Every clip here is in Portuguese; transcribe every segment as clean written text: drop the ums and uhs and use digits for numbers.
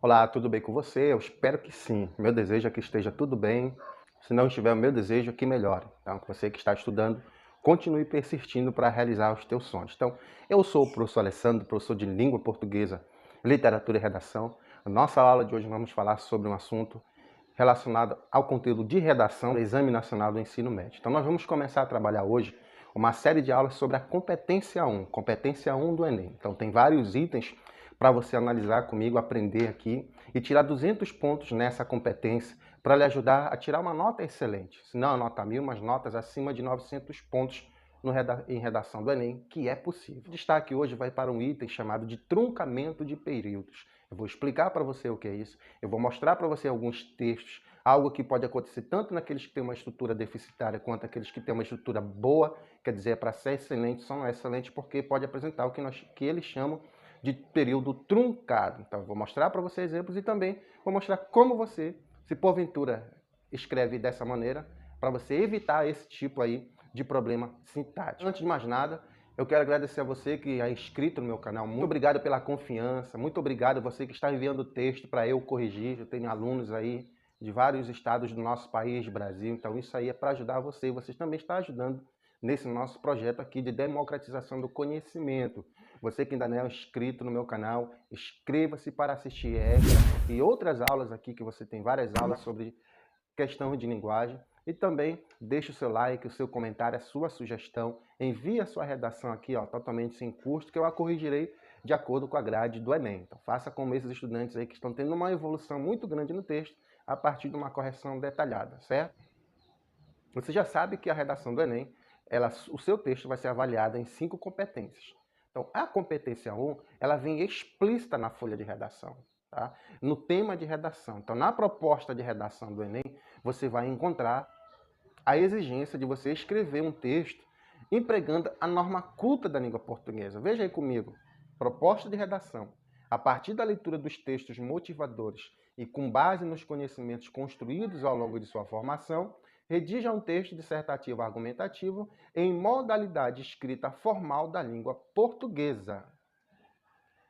Olá, tudo bem com você? Eu espero que sim. Meu desejo é que esteja tudo bem. Se não estiver, o meu desejo é que melhore. Então, você que está estudando, continue persistindo para realizar os teus sonhos. Então, eu sou o professor Alessandro, professor de Língua Portuguesa, Literatura e Redação. Na nossa aula de hoje vamos falar sobre um assunto relacionado ao conteúdo de redação do Exame Nacional do Ensino Médio. Então, nós vamos começar a trabalhar hoje uma série de aulas sobre a competência 1 do Enem. Então, tem vários itens para você analisar comigo, aprender aqui e tirar 200 pontos nessa competência para lhe ajudar a tirar uma nota excelente. Se não a nota 1000, mas notas acima de 900 pontos em redação do Enem, que é possível. O destaque hoje vai para um item chamado de truncamento de períodos. Eu vou explicar para você o que é isso, eu vou mostrar para você alguns textos, algo que pode acontecer tanto naqueles que têm uma estrutura deficitária quanto naqueles que têm uma estrutura boa, quer dizer, para ser excelente, são excelentes porque pode apresentar o que eles chamam de período truncado. Então, eu vou mostrar para você exemplos e também vou mostrar como você, se porventura escreve dessa maneira, para você evitar esse tipo aí de problema sintático. Antes de mais nada, eu quero agradecer a você que é inscrito no meu canal. Muito obrigado pela confiança, muito obrigado a você que está enviando texto para eu corrigir. Eu tenho alunos aí de vários estados do nosso país, Brasil, então isso aí é para ajudar você e vocês também estão ajudando nesse nosso projeto aqui de democratização do conhecimento. Você que ainda não é inscrito no meu canal, inscreva-se para assistir esta e outras aulas aqui, que você tem várias aulas sobre questão de linguagem. E também deixe o seu like, o seu comentário, a sua sugestão. Envie a sua redação aqui, ó, totalmente sem custo, que eu a corrigirei de acordo com a grade do Enem. Então faça como esses estudantes aí que estão tendo uma evolução muito grande no texto a partir de uma correção detalhada, certo? Você já sabe que a redação do Enem, o seu texto vai ser avaliado em 5 competências. Então, a competência 1, ela vem explícita na folha de redação, tá? No tema de redação. Então, na proposta de redação do Enem, você vai encontrar a exigência de você escrever um texto empregando a norma culta da língua portuguesa. Veja aí comigo. Proposta de redação. A partir da leitura dos textos motivadores e com base nos conhecimentos construídos ao longo de sua formação, redija um texto dissertativo argumentativo em modalidade escrita formal da língua portuguesa.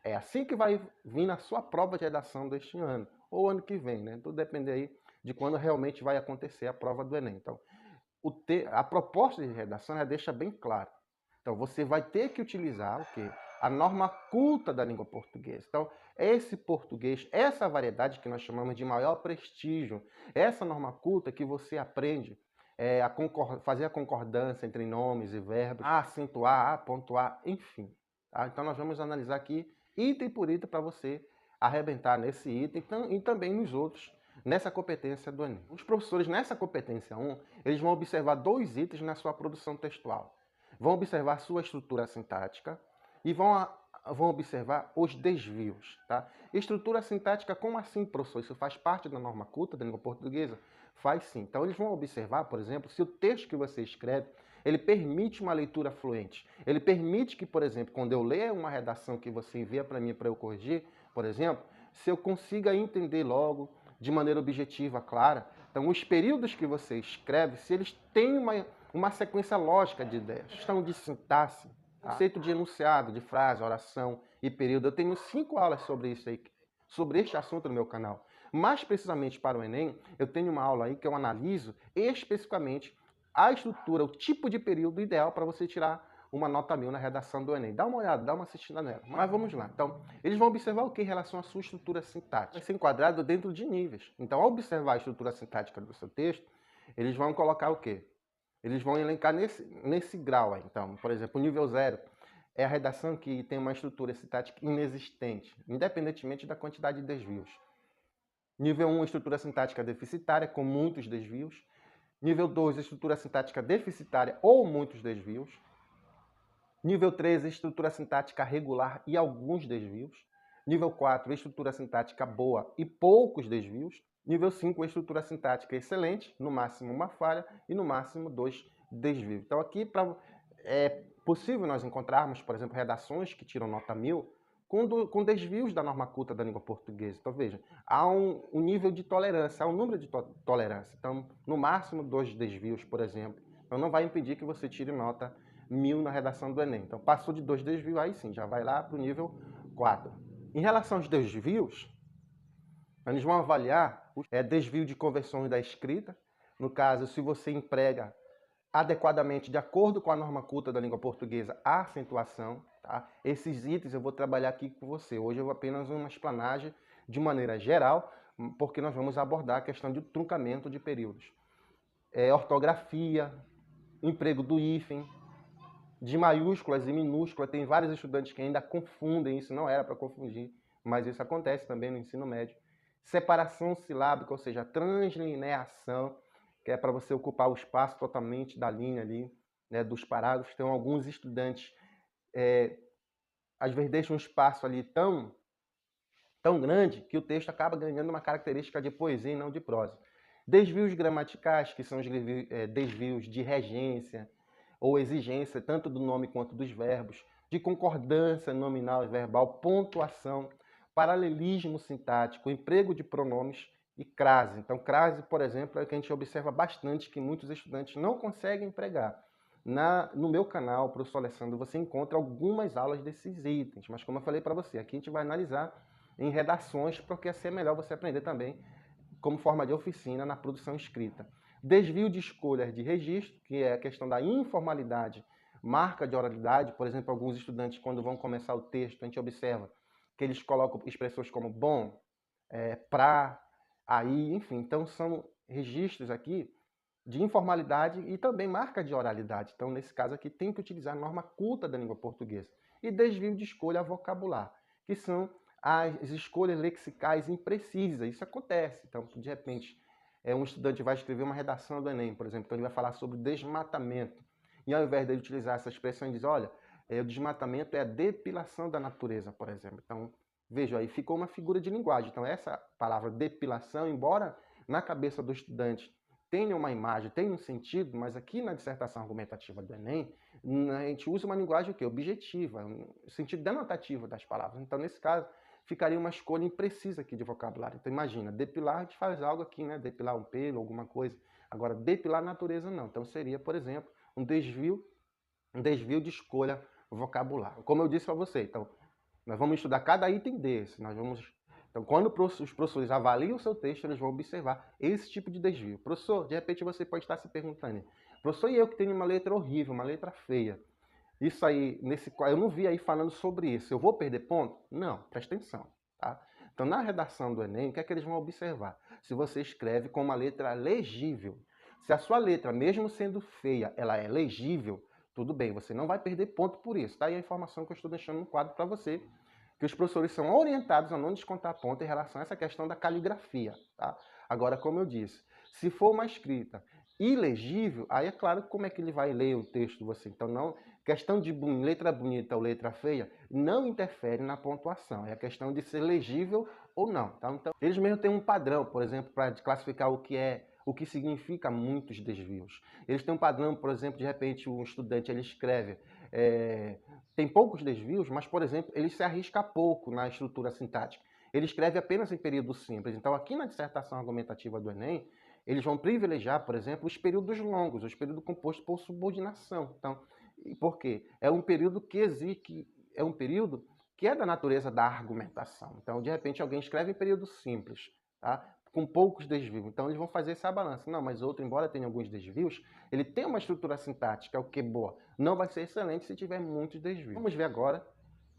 É assim que vai vir na sua prova de redação deste ano, ou ano que vem, né? Tudo depende aí de quando realmente vai acontecer a prova do Enem. Então, a proposta de redação já deixa bem claro. Então, você vai ter que utilizar o quê? A norma culta da língua portuguesa. Então, esse português, essa variedade que nós chamamos de maior prestígio, essa norma culta que você aprende fazer a concordância entre nomes e verbos, a acentuar, a pontuar, enfim. Tá? Então, nós vamos analisar aqui item por item para você arrebentar nesse item e também nos outros, nessa competência do Enem. Os professores, nessa competência 1, eles vão observar 2 itens na sua produção textual. Vão observar sua estrutura sintática e vão observar os desvios. Tá? Estrutura sintática, como assim, professor? Isso faz parte da norma culta da língua portuguesa? Faz sim. Então, eles vão observar, por exemplo, se o texto que você escreve ele permite uma leitura fluente. Ele permite que, por exemplo, quando eu ler uma redação que você envia para mim para eu corrigir, por exemplo, se eu consiga entender logo, de maneira objetiva, clara. Então, os períodos que você escreve, se eles têm uma sequência lógica de ideias, questão de sintaxe, conceito de enunciado, de frase, oração e período. Eu tenho 5 aulas sobre isso aí, sobre este assunto no meu canal. Mais precisamente para o Enem, eu tenho uma aula aí que eu analiso especificamente a estrutura, o tipo de período ideal para você tirar uma nota 1000 na redação do Enem. Dá uma olhada, dá uma assistida nela. Mas vamos lá. Então, eles vão observar o que em relação à sua estrutura sintática. Vai ser enquadrado dentro de níveis. Então, ao observar a estrutura sintática do seu texto, eles vão colocar o quê? Eles vão elencar nesse grau aí. Então, por exemplo, o nível 0 é a redação que tem uma estrutura sintática inexistente, independentemente da quantidade de desvios. Nível 1, estrutura sintática deficitária, com muitos desvios. Nível 2, estrutura sintática deficitária ou muitos desvios. Nível 3, estrutura sintática regular e alguns desvios. Nível 4, estrutura sintática boa e poucos desvios. Nível 5, estrutura sintática excelente, no máximo uma falha e no máximo 2 desvios. Então aqui é possível nós encontrarmos, por exemplo, redações que tiram nota 1000 com desvios da norma culta da língua portuguesa. Então veja, há um nível de tolerância, há um número de tolerância. Então, no máximo 2 desvios, por exemplo. Então não vai impedir que você tire nota 1000 na redação do Enem. Então passou de 2 desvios, aí sim, já vai lá para o nível 4. Em relação aos desvios, Eles vão avaliar o desvio de conversões da escrita, no caso, se você emprega adequadamente, de acordo com a norma culta da língua portuguesa, a acentuação. Tá? Esses itens eu vou trabalhar aqui com você. Hoje eu vou apenas uma explanagem de maneira geral, porque nós vamos abordar a questão de truncamento de períodos. Ortografia, emprego do hífen, de maiúsculas e minúsculas. Tem vários estudantes que ainda confundem isso, não era para confundir, mas isso acontece também no ensino médio. Separação silábica, ou seja, translineação, que é para você ocupar o espaço totalmente da linha ali, né, dos parágrafos. Então, alguns estudantes, às vezes, deixam um espaço ali tão grande que o texto acaba ganhando uma característica de poesia e não de prosa. Desvios gramaticais, que são os desvios de regência ou exigência, tanto do nome quanto dos verbos, de concordância nominal e verbal, pontuação, paralelismo sintático, emprego de pronomes e crase. Então, crase, por exemplo, é o que a gente observa bastante que muitos estudantes não conseguem empregar. No meu canal, Professor Alessandro, você encontra algumas aulas desses itens, mas como eu falei para você, aqui a gente vai analisar em redações, porque assim é melhor você aprender também como forma de oficina na produção escrita. Desvio de escolhas de registro, que é a questão da informalidade, marca de oralidade. Por exemplo, alguns estudantes, quando vão começar o texto, a gente observa que eles colocam expressões como bom, pra, aí, enfim. Então, são registros aqui de informalidade e também marca de oralidade. Então, nesse caso aqui, tem que utilizar a norma culta da língua portuguesa. E desvio de escolha vocabular, que são as escolhas lexicais imprecisas. Isso acontece. Então, de repente, um estudante vai escrever uma redação do Enem, por exemplo, então ele vai falar sobre desmatamento. E ao invés de utilizar essa expressão, ele diz, olha, o desmatamento é a depilação da natureza, por exemplo. Então, veja, aí ficou uma figura de linguagem. Então, essa palavra depilação, embora na cabeça do estudante tenha uma imagem, tenha um sentido, mas aqui na dissertação argumentativa do Enem, a gente usa uma linguagem o quê? Objetiva, um sentido denotativo das palavras. Então, nesse caso, ficaria uma escolha imprecisa aqui de vocabulário. Então, imagina, depilar, a gente faz algo aqui, né? Depilar um pelo, alguma coisa. Agora, depilar a natureza, não. Então, seria, por exemplo, um desvio de escolha vocabular. Como eu disse para você, então, nós vamos estudar cada item desse. Então, quando os professores avaliam o seu texto, eles vão observar esse tipo de desvio. Professor, de repente você pode estar se perguntando, professor, e eu que tenho uma letra horrível, uma letra feia? Isso aí, eu não vi aí falando sobre isso. Eu vou perder ponto? Não, presta atenção. Tá? Então, na redação do Enem, o que é que eles vão observar? Se você escreve com uma letra legível. Se a sua letra, mesmo sendo feia, ela é legível, tudo bem, você não vai perder ponto por isso. Tá aí a informação que eu estou deixando no quadro para você, que os professores são orientados a não descontar ponto em relação a essa questão da caligrafia. Tá? Agora, como eu disse, se for uma escrita ilegível, aí é claro como é que ele vai ler o texto de você. Então, não, questão de letra bonita ou letra feia não interfere na pontuação. É a questão de ser legível ou não. Tá? Então, eles mesmo têm um padrão, por exemplo, para classificar o que significa muitos desvios. Eles têm um padrão, por exemplo, de repente um estudante ele escreve, tem poucos desvios, mas, por exemplo, ele se arrisca pouco na estrutura sintática. Ele escreve apenas em período simples. Então, aqui na dissertação argumentativa do Enem, eles vão privilegiar, por exemplo, os períodos longos, os períodos compostos por subordinação. Então, por quê? É um período que é da natureza da argumentação. Então, de repente, alguém escreve em período simples, tá? Com poucos desvios. Então, eles vão fazer essa balança. Não, mas outro, embora tenha alguns desvios, ele tem uma estrutura sintática, o que é boa. Não vai ser excelente se tiver muitos desvios. Vamos ver agora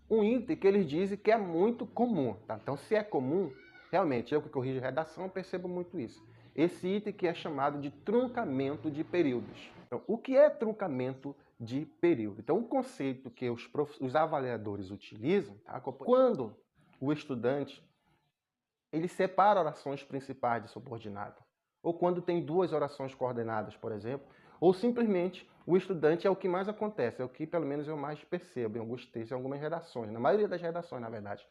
um item que eles dizem que é muito comum. Tá? Então, se é comum, realmente, eu que corrijo redação, percebo muito isso. Esse item que é chamado de truncamento de períodos. Então, o que é truncamento de período? Então, o conceito que os avaliadores utilizam, tá? Quando o estudante ele separa orações principais de subordinado, ou quando tem duas orações coordenadas, por exemplo, ou simplesmente o estudante é o que mais acontece, é o que pelo menos eu mais percebo em alguns textos, em algumas redações, na maioria das redações, na verdade.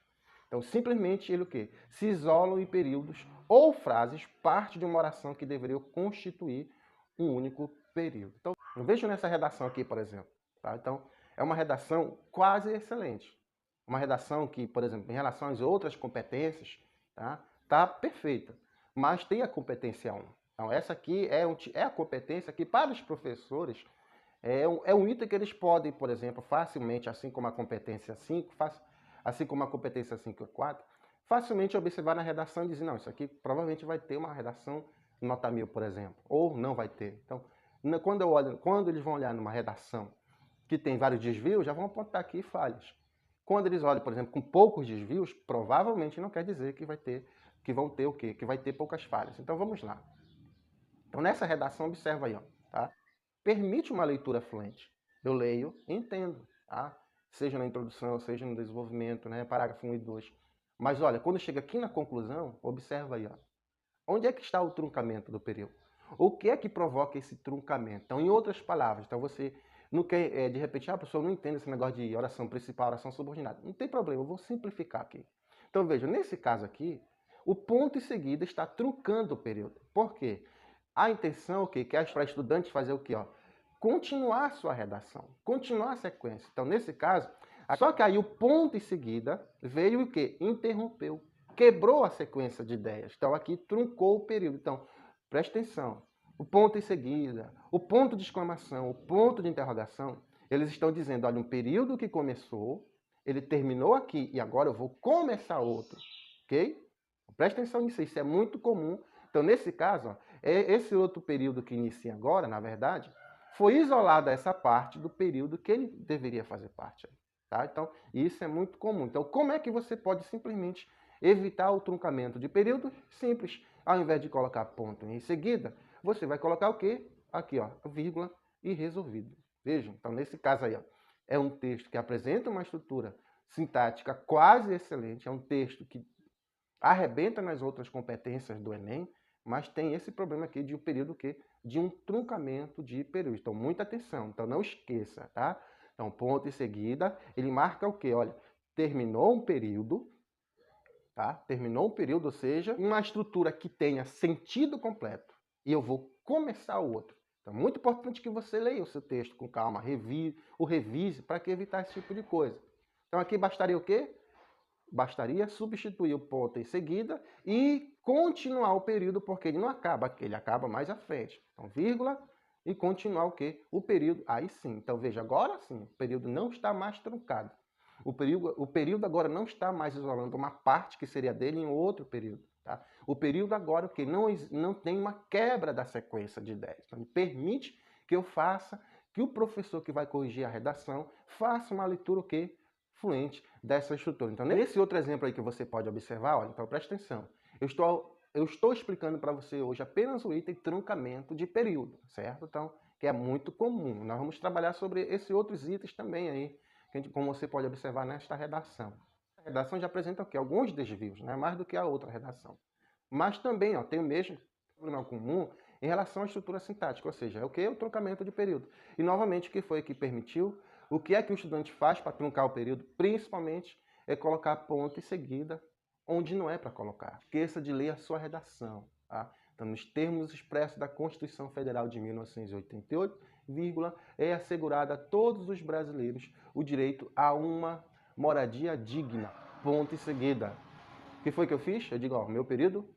Então, simplesmente ele o quê? Se isolam em períodos ou frases, parte de uma oração que deveria constituir um único período. Então, eu vejo nessa redação aqui, por exemplo. Tá? Então, é uma redação quase excelente. Uma redação que, por exemplo, em relação às outras competências, tá perfeita. Mas tem a competência 1. Então, essa aqui é a competência que, para os professores, é um item que eles podem, por exemplo, facilmente, assim como a competência 5, assim como a competência 5 e 4, facilmente observar na redação e dizer, não, isso aqui provavelmente vai ter uma redação nota 1000, por exemplo, ou não vai ter. Então, quando eles vão olhar numa redação que tem vários desvios, já vão apontar aqui falhas. Quando eles olham, por exemplo, com poucos desvios, provavelmente não quer dizer que vão ter o quê? Que vai ter poucas falhas. Então vamos lá. Então nessa redação, observa aí, ó, tá? Permite uma leitura fluente. Eu leio e entendo, tá? Seja na introdução, seja no desenvolvimento, né? Parágrafo 1 e 2. Mas olha, quando chega aqui na conclusão, observa aí, ó. Onde é que está o truncamento do período? O que é que provoca esse truncamento? Então, em outras palavras, então você não quer, de repente, a pessoa não entende esse negócio de oração principal, oração subordinada. Não tem problema, eu vou simplificar aqui. Então, veja, nesse caso aqui, o ponto em seguida está truncando o período. Por quê? A intenção, que é para estudante fazer o quê? Ó? Continuar a sua redação, continuar a sequência. Então, nesse caso, só que aí o ponto em seguida veio o quê? Interrompeu, quebrou a sequência de ideias. Então, aqui truncou o período. Então, preste atenção. O ponto em seguida, o ponto de exclamação, o ponto de interrogação, eles estão dizendo, olha, um período que começou, ele terminou aqui e agora eu vou começar outro, ok? Preste atenção nisso, isso é muito comum. Então, nesse caso, ó, esse outro período que inicia agora, na verdade, foi isolada essa parte do período que ele deveria fazer parte. Tá? Então, isso é muito comum. Então, como é que você pode simplesmente evitar o truncamento de período? Simples. Ao invés de colocar ponto em seguida, você vai colocar o quê? Aqui, ó, vírgula e resolvido. Vejam, então nesse caso aí, ó, é um texto que apresenta uma estrutura sintática quase excelente, é um texto que arrebenta nas outras competências do Enem, mas tem esse problema aqui de um período que de um truncamento de período. Então, muita atenção. Então, não esqueça, tá? Então, ponto em seguida, ele marca o quê? Olha, terminou um período, tá? Terminou um período, ou seja, uma estrutura que tenha sentido completo. E eu vou começar o outro. Então, é muito importante que você leia o seu texto com calma, revise para que evitar esse tipo de coisa. Então, aqui bastaria o quê? Bastaria substituir o ponto em seguida e continuar o período, porque ele não acaba aqui, ele acaba mais à frente. Então, vírgula e continuar o quê? O período, aí sim. Então, veja, agora sim, o período não está mais truncado. O período agora não está mais isolando uma parte que seria dele em outro período. Tá? O período agora o que não tem uma quebra da sequência de ideias. Então, permite que eu faça, que o professor que vai corrigir a redação faça uma leitura o quê? Fluente dessa estrutura. Então, nesse outro exemplo aí que você pode observar, olha, então presta atenção. Eu estou explicando para você hoje apenas o item truncamento de período, certo? Então, que é muito comum. Nós vamos trabalhar sobre esses outros itens também aí, como você pode observar nesta redação. A redação já apresenta o quê? Alguns desvios, né? Mais do que a outra redação. Mas também ó, tem o mesmo problema comum em relação à estrutura sintática, ou seja, é o que? O truncamento de período. E, novamente, o que foi que permitiu? O que é que o estudante faz para truncar o período? Principalmente é colocar ponto em seguida onde não é para colocar. Esqueça de ler a sua redação. Tá? Então, nos termos expressos da Constituição Federal de 1988, vírgula, é assegurado a todos os brasileiros o direito a uma moradia digna. Ponto em seguida. O que foi que eu fiz? Eu digo, ó, meu período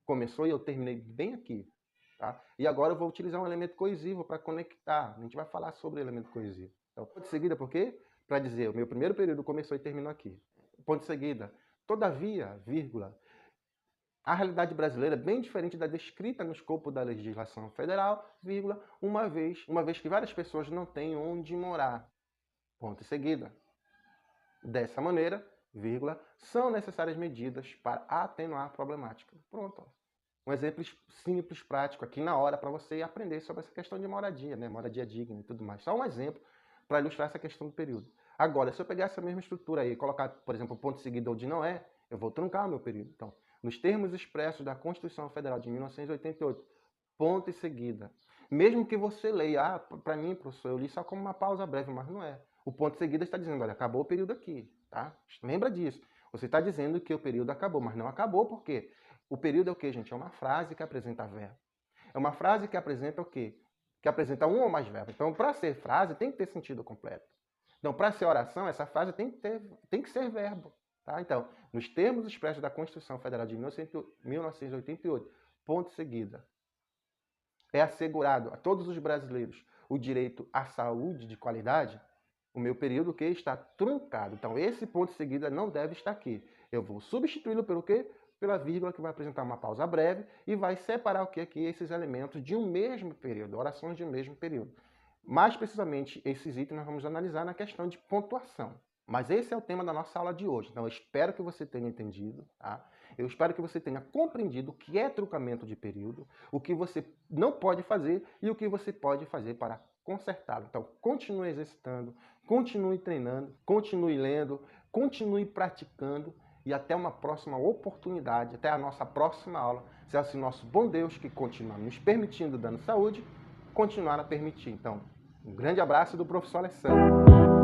começou e eu terminei bem aqui. Tá? E agora eu vou utilizar um elemento coesivo para conectar. A gente vai falar sobre elemento coesivo. Então, ponto de seguida, por quê? Para dizer, o meu primeiro período começou e terminou aqui. Ponto de seguida. Todavia, vírgula, a realidade brasileira é bem diferente da descrita no escopo da legislação federal, vírgula, uma vez que várias pessoas não têm onde morar. Ponto de seguida. Dessa maneira, vírgula, são necessárias medidas para atenuar a problemática. Pronto. Um exemplo simples, prático, aqui na hora, para você aprender sobre essa questão de moradia, né? Moradia digna e tudo mais. Só um exemplo para ilustrar essa questão do período. Agora, se eu pegar essa mesma estrutura aí e colocar, por exemplo, o ponto seguido onde não é, eu vou truncar o meu período. Então, nos termos expressos da Constituição Federal de 1988, ponto e seguida. Mesmo que você leia, para mim, professor, eu li só como uma pausa breve, mas não é. O ponto de seguida está dizendo, olha, acabou o período aqui, tá? Lembra disso. Você está dizendo que o período acabou, mas não acabou por quê? O período é o quê, gente? É uma frase que apresenta verbo. É uma frase que apresenta o quê? Que apresenta um ou mais verbos. Então, para ser frase, tem que ter sentido completo. Então, para ser oração, essa frase tem que ser verbo. Tá? Então, nos termos expressos da Constituição Federal de 1988, ponto seguida, é assegurado a todos os brasileiros o direito à saúde de qualidade, o meu período que está truncado. Então, esse ponto de seguida não deve estar aqui. Eu vou substituí-lo pelo quê? Pela vírgula, que vai apresentar uma pausa breve e vai separar o que aqui? Esses elementos de um mesmo período, orações de um mesmo período. Mais precisamente, esses itens nós vamos analisar na questão de pontuação. Mas esse é o tema da nossa aula de hoje. Então, eu espero que você tenha entendido, tá? Eu espero que você tenha compreendido o que é truncamento de período, o que você não pode fazer e o que você pode fazer para consertá-lo. Então, continue exercitando, continue treinando, continue lendo, continue praticando e até uma próxima oportunidade, até a nossa próxima aula. Se é assim, nosso bom Deus, que continua nos permitindo, dando saúde, continuar a permitir. Então, um grande abraço do professor Alessandro.